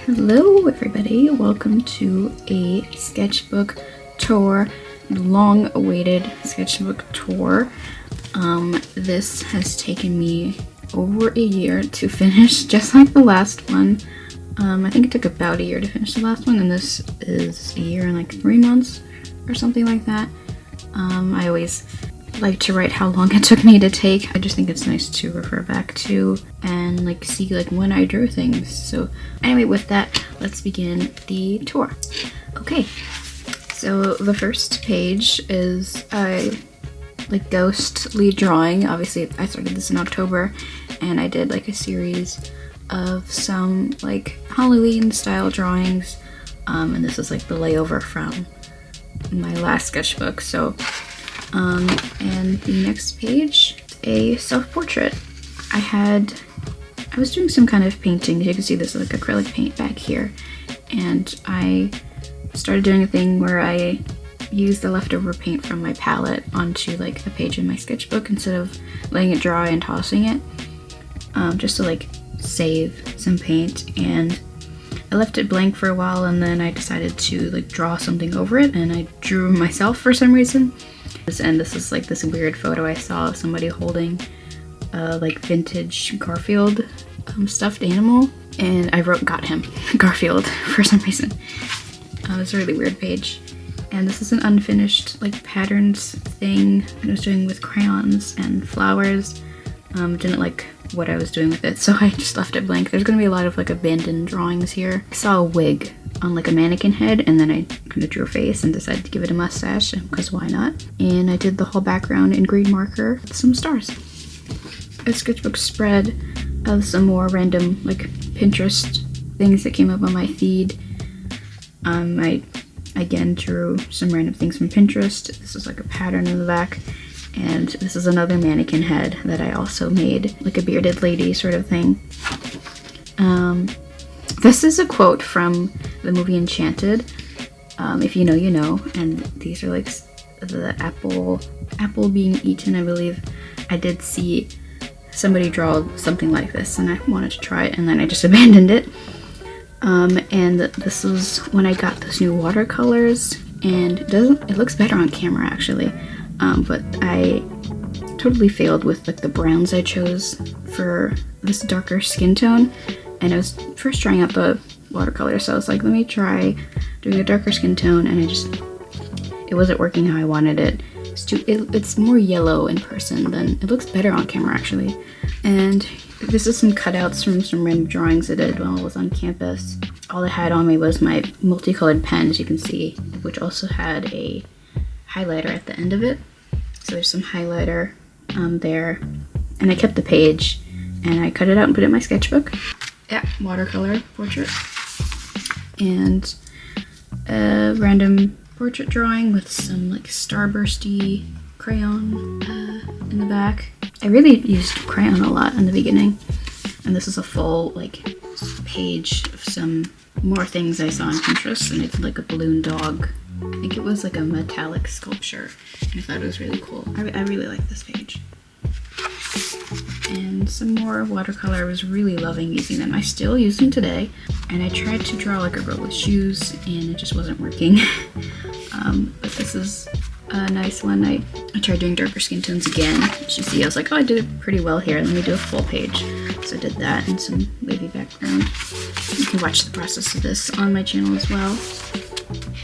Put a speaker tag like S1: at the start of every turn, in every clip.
S1: Hello everybody, welcome to a sketchbook tour, long-awaited sketchbook tour. This has taken me over a year to finish, just like the last one. I think it took about a year to finish the last one, and this is a year and like 3 months or something like that. I always like to write how long it took me to take. I just think it's nice to refer back to and like see like when I drew things. So anyway, with that, let's begin the tour. Okay, so the first page is a like ghostly drawing. Obviously I started this in October and I did like a series of some like Halloween style drawings, and this is like the layover from my last sketchbook. So and the next page, a self-portrait. I was doing some kind of painting. You can see this like acrylic paint back here, and I started doing a thing where I used the leftover paint from my palette onto like a page in my sketchbook instead of letting it dry and tossing it, just to like save some paint. And I left it blank for a while, and then I decided to like draw something over it, and I drew myself for some reason. And this is like this weird photo I saw of somebody holding like vintage Garfield stuffed animal, and I wrote "got him" Garfield for some reason. It's a really weird page, and this is an unfinished like patterns thing I was doing with crayons and flowers. Didn't like what I was doing with it, so I just left it blank. There's gonna be a lot of like abandoned drawings here. I saw a wig on like a mannequin head, and then I kind of drew a face and decided to give it a mustache because why not? And I did the whole background in green marker with some stars. A sketchbook spread of some more random like Pinterest things that came up on my feed. I again drew some random things from Pinterest. This is like a pattern in the back, and this is another mannequin head that I also made, like a bearded lady sort of thing. This is a quote from the movie Enchanted. If you know, you know. And these are like the apple being eaten, I believe. I did see somebody draw something like this, and I wanted to try it, and then I just abandoned it. And this was when I got those new watercolors, and it looks better on camera actually. But I totally failed with like the browns I chose for this darker skin tone. And I was first trying out the watercolor, so I was like, let me try doing a darker skin tone, and it wasn't working how I wanted it. It's more yellow in person than it looks better on camera actually. And this is some cutouts from some random drawings I did while I was on campus. All I had on me was my multicolored pen, as you can see, which also had a highlighter at the end of it. So there's some highlighter there, and I kept the page and I cut it out and put it in my sketchbook. Yeah, watercolor portrait, and a random portrait drawing with some like starbursty crayon in the back. I really used crayon a lot in the beginning, and this is a full like page of some more things I saw on Pinterest, and it's like a balloon dog. I think it was like a metallic sculpture, and I thought it was really cool. I really like this page. And some more watercolor. I was really loving using them. I still use them today, and I tried to draw like a girl with shoes, and it just wasn't working. But this is a nice one. I tried doing darker skin tones again. As you see, I was like, oh, I did it pretty well here. Let me do a full page. So I did that, and some wavy background. You can watch the process of this on my channel as well.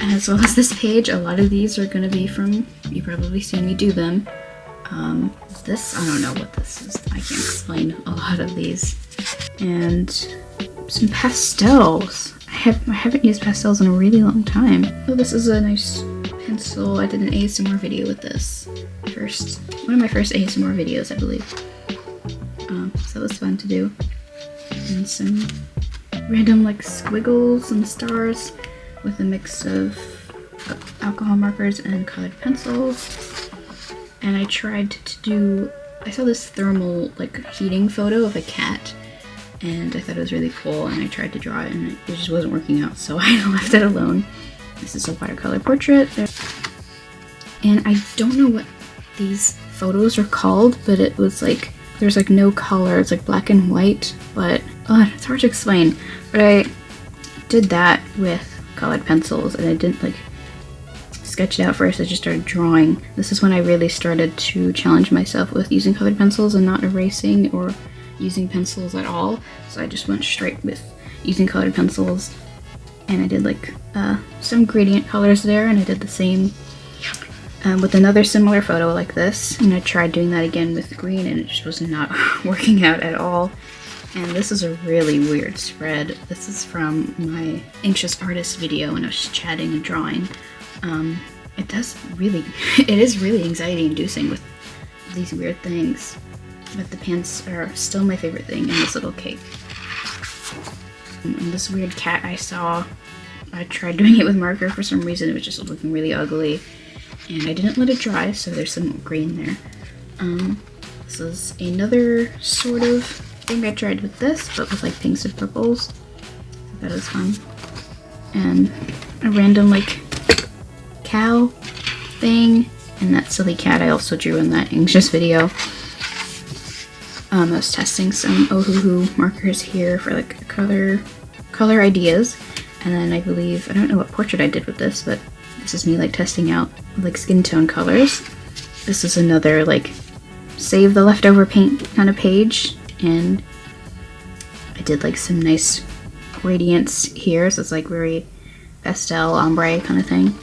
S1: As well as this page. A lot of these are going to be from, you probably seen me do them. This, I don't know what this is. I can't explain a lot of these. And some pastels. I haven't used pastels in a really long time. Oh, this is a nice pencil. I did an ASMR video with this. One of my first ASMR videos, I believe. So it was fun to do. And some random like squiggles and stars with a mix of alcohol markers and colored pencils. And I tried to do, I saw this thermal like heating photo of a cat, and I thought it was really cool, and I tried to draw it, and it just wasn't working out, so I left it alone. This is a watercolor portrait. And I don't know what these photos are called, but it was like, there's like no color, it's like black and white, but it's hard to explain. But did that with colored pencils, and I didn't like sketch it out first. I just started drawing. This is when I really started to challenge myself with using colored pencils and not erasing or using pencils at all. So I just went straight with using colored pencils, and I did like some gradient colors there, and I did the same with another similar photo like this, and I tried doing that again with green, and it just was not working out at all. And this is a really weird spread. This is from my anxious artist video when I was just chatting and drawing. It is really anxiety inducing with these weird things, but the pants are still my favorite thing in this little cake. And this weird cat I saw, I tried doing it with marker for some reason. It was just looking really ugly, and I didn't let it dry, so there's some green there. This is another sort of thing I tried with this, but with like pinks and purples. That was fun. And a random like cow thing, and that silly cat I also drew in that anxious video. I was testing some Ohuhu markers here for like color ideas, and then I don't know what portrait I did with this, but this is me like testing out like skin tone colors. This is another like save the leftover paint kind of page, and I did like some nice gradients here, so it's like very pastel ombre kind of thing.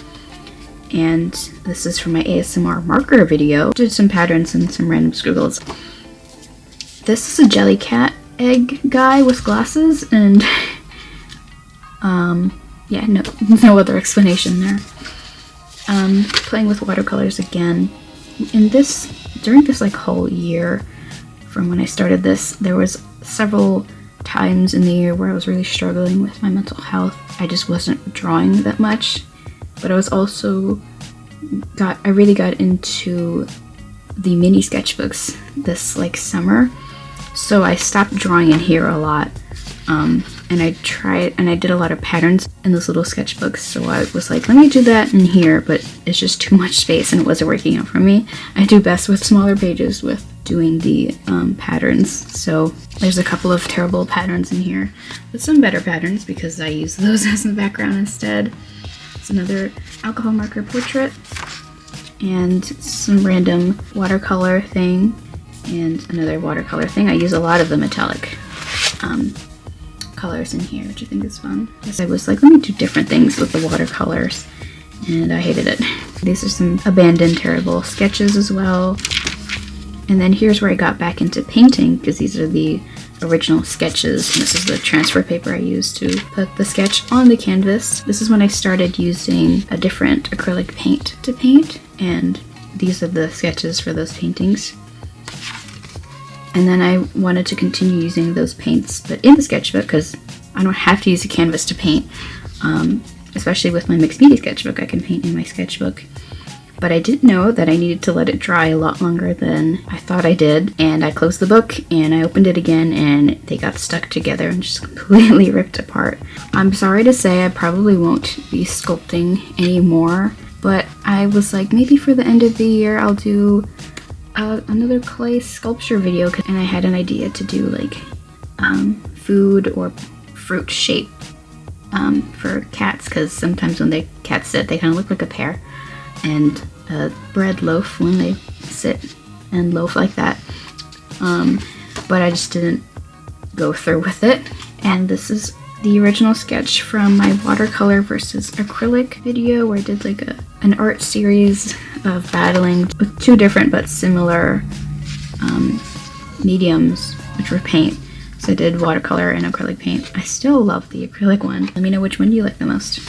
S1: And this is from my ASMR marker video. Did some patterns and some random squiggles. This is a jelly cat egg guy with glasses, and yeah, no other explanation there. Playing with watercolors again. During this like whole year from when I started this, there was several times in the year where I was really struggling with my mental health. I just wasn't drawing that much, but I was also I really got into the mini sketchbooks this like summer, so I stopped drawing in here a lot. And I did a lot of patterns in those little sketchbooks, so I was like, let me do that in here, but it's just too much space and it wasn't working out for me. I do best with smaller pages with doing the patterns, so there's a couple of terrible patterns in here, but some better patterns because I use those as the background instead. It's another alcohol marker portrait, and some random watercolor thing, and another watercolor thing. I use a lot of the metallic colors in here, which I think is fun. I was like, let me do different things with the watercolors, and I hated it. These are some abandoned terrible sketches as well. And then here's where I got back into painting, because these are the original sketches, and this is the transfer paper I used to put the sketch on the canvas. This is when I started using a different acrylic paint to paint, and these are the sketches for those paintings. And then I wanted to continue using those paints, but in the sketchbook, because I don't have to use a canvas to paint, especially with my mixed media sketchbook. I can paint in my sketchbook. But I didn't know that I needed to let it dry a lot longer than I thought I did, and I closed the book and I opened it again, and they got stuck together and just completely ripped apart. I'm sorry to say I probably won't be sculpting anymore, but I was like, maybe for the end of the year I'll do another clay sculpture video, and I had an idea to do like food or fruit shape for cats, because sometimes when cats sit, they kind of look like a pear, and a bread loaf when they sit and loaf like that. But I just didn't go through with it. And this is the original sketch from my watercolor versus acrylic video, where I did like an art series of battling with two different but similar mediums, which were paint. So I did watercolor and acrylic paint. I still love the acrylic one. Let me know which one you like the most.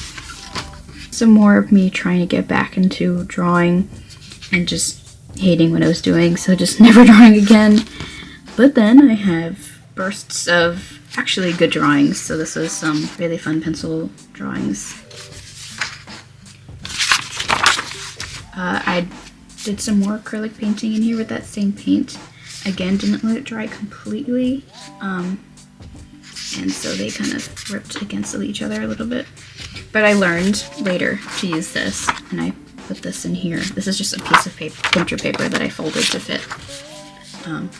S1: Some more of me trying to get back into drawing and just hating what I was doing, so just never drawing again. But then I have bursts of actually good drawings, so this was some really fun pencil drawings. I did some more acrylic painting in here with that same paint. Again, didn't let it dry completely, and so they kind of ripped against each other a little bit. But I learned later to use this, and I put this in here. This is just a piece of paper, picture paper that I folded to fit.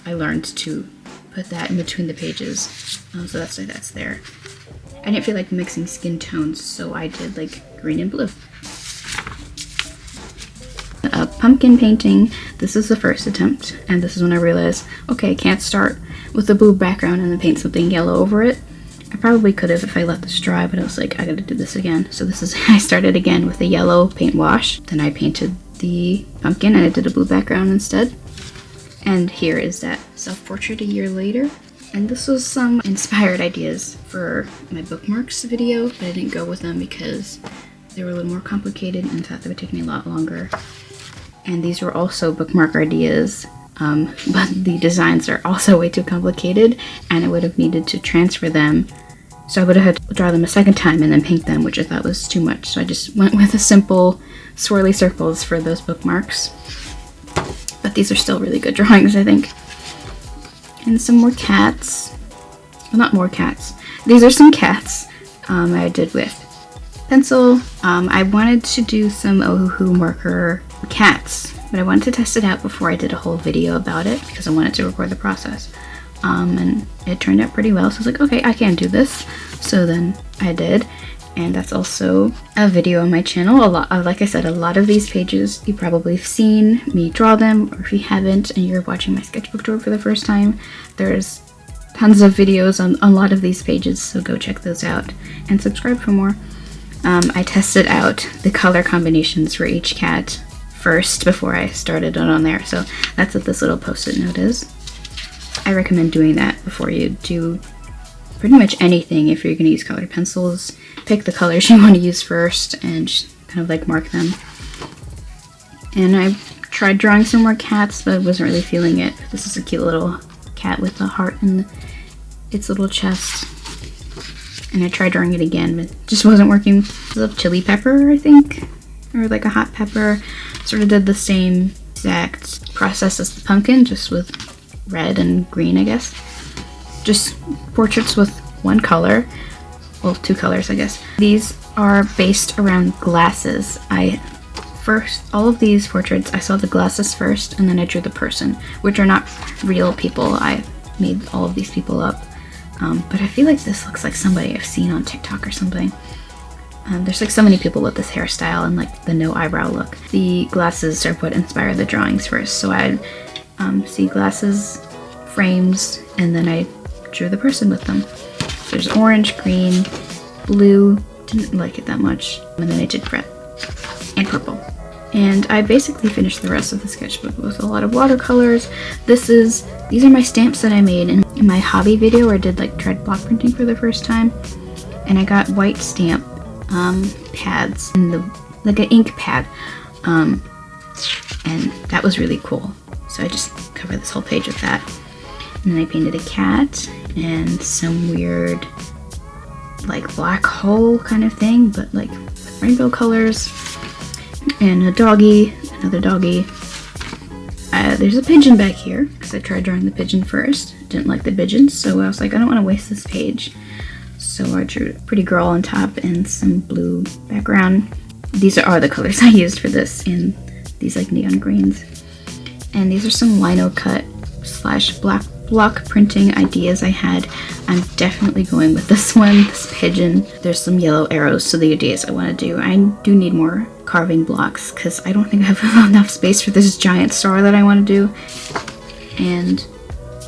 S1: I learned to put that in between the pages, so that's why that's there. I didn't feel like mixing skin tones, so I did like green and blue. Pumpkin painting. This is the first attempt, and this is when I realized, okay, I can't start with a blue background and then paint something yellow over it. I probably could have if I let this dry, but I was like, I gotta do this again. So this is, I started again with a yellow paint wash. Then I painted the pumpkin and I did a blue background instead. And here is that self-portrait a year later. And this was some inspired ideas for my bookmarks video, but I didn't go with them because they were a little more complicated and thought they would take me a lot longer. And these were also bookmark ideas, but the designs are also way too complicated, and I would have needed to transfer them. So I would have had to draw them a second time and then paint them, which I thought was too much. So I just went with a simple swirly circles for those bookmarks. But these are still really good drawings, I think. And some more cats. Well, not more cats. These are some cats I did with pencil. I wanted to do some Ohuhu marker cats, but I wanted to test it out before I did a whole video about it because I wanted to record the process. And it turned out pretty well, so I was like, okay, I can do this. So then I did, and that's also a video on my channel. Like I said, a lot of these pages you probably have seen me draw them, or if you haven't and you're watching my sketchbook tour for the first time, there's tons of videos on a lot of these pages, so go check those out and subscribe for more. I tested out the color combinations for each cat first before I started it on there, so that's what this little post-it note is. I recommend doing that before you do pretty much anything. If you're going to use colored pencils, pick the colors you want to use first and just kind of like mark them. And I tried drawing some more cats, but I wasn't really feeling it. This is a cute little cat with a heart in its little chest. And I tried drawing it again, but it just wasn't working. It's a chili pepper, I think, or like a hot pepper. Sort of did the same exact process as the pumpkin, just with red and green, I guess. Just portraits with one color. Well, two colors, I guess. These are based around glasses. All of these portraits, I saw the glasses first, and then I drew the person, which are not real people. I made all of these people up. But I feel like this looks like somebody I've seen on TikTok or something. There's like so many people with this hairstyle and like the no eyebrow look. The glasses are what inspired the drawings first. So I see glasses, frames, and then I drew the person with them. So there's orange, green, blue, didn't like it that much, and then I did red and purple. And I basically finished the rest of the sketchbook with a lot of watercolors. These are my stamps that I made in my hobby video where I did like tried block printing for the first time. And I got white stamp pads and like an ink pad. And that was really cool. So I just covered this whole page with that. And then I painted a cat and some weird like black hole kind of thing, but like with rainbow colors. And a doggy, another doggy. There's a pigeon back here, because I tried drawing the pigeon first. Didn't like the pigeon, so I was like, I don't want to waste this page. So I drew a pretty girl on top and some blue background. These are the colors I used for this in these like neon greens. And these are some lino cut / block printing ideas I had. I'm definitely going with this one, this pigeon. There's some yellow arrows to the ideas I want to do. I do need more carving blocks because I don't think I have enough space for this giant star that I want to do. And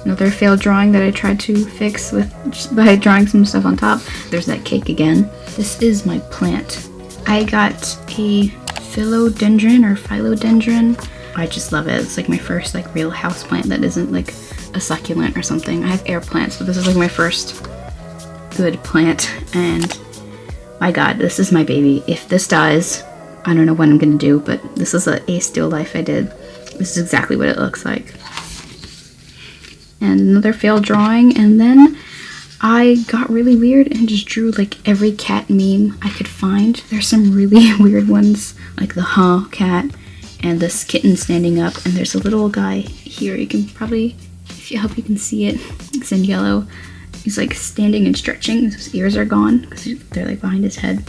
S1: another failed drawing that I tried to fix just by drawing some stuff on top. There's that cake again. This is my plant. I got a philodendron or philodendron. I just love it. It's like my first like real house plant that isn't like a succulent or something. I have air plants, but this is like my first good plant, and my god, this is my baby. If this dies, I don't know what I'm gonna do, but this is a still life I did. This is exactly what it looks like. And another failed drawing, and then I got really weird and just drew like every cat meme I could find. There's some really weird ones, like the cat and this kitten standing up, and there's a little guy here. You can probably, I hope you can see it, it's in yellow. He's like standing and stretching. His ears are gone because they're like behind his head.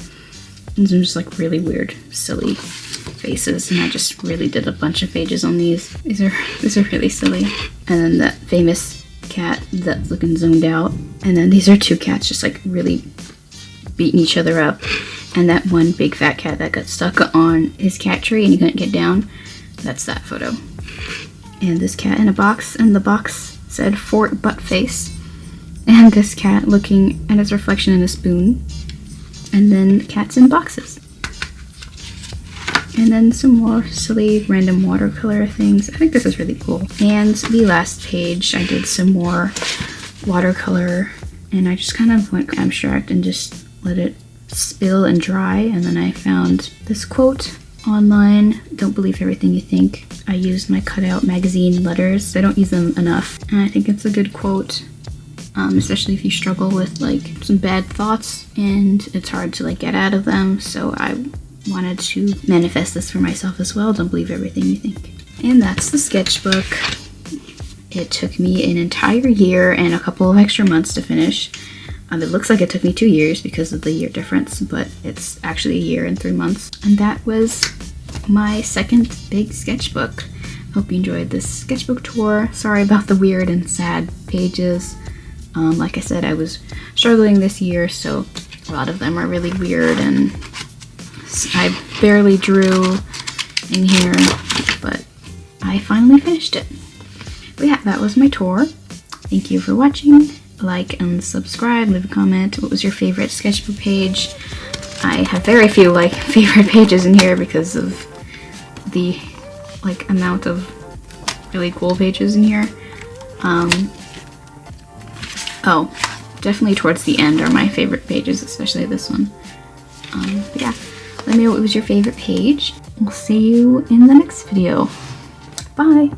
S1: And some just like really weird, silly faces. And I just really did a bunch of pages on these. These are really silly. And then that famous cat that's looking zoomed out. And then these are two cats just like really beating each other up, and that one big fat cat that got stuck on his cat tree and he couldn't get down. That's that photo. And this cat in a box, and the box said Fort Butt Face. And this cat looking at his reflection in a spoon. And then cats in boxes. And then some more silly random watercolor things. I think this is really cool. And the last page, I did some more watercolor, and I just kind of went abstract and just let it spill and dry. And then I found this quote online: "Don't believe everything you think." I used my cutout magazine letters. I don't use them enough, and I think it's a good quote, especially if you struggle with like some bad thoughts and it's hard to like get out of them. So I wanted to manifest this for myself as well. Don't believe everything you think. And that's the sketchbook. It took me an entire year and a couple of extra months to finish. It looks like it took me 2 years because of the year difference, but it's actually a year and 3 months. And that was my second big sketchbook. Hope you enjoyed this sketchbook tour. Sorry about the weird and sad pages. Like I said, I was struggling this year, so a lot of them are really weird, and I barely drew in here, but I finally finished it. But yeah, that was my tour. Thank you for watching. Like and subscribe, leave a comment. What was your favorite sketchbook page? I have very few like favorite pages in here because of the like amount of really cool pages in here. Oh, definitely towards the end are my favorite pages, especially this one. But yeah, let me know what was your favorite page. We'll see you in the next video. Bye!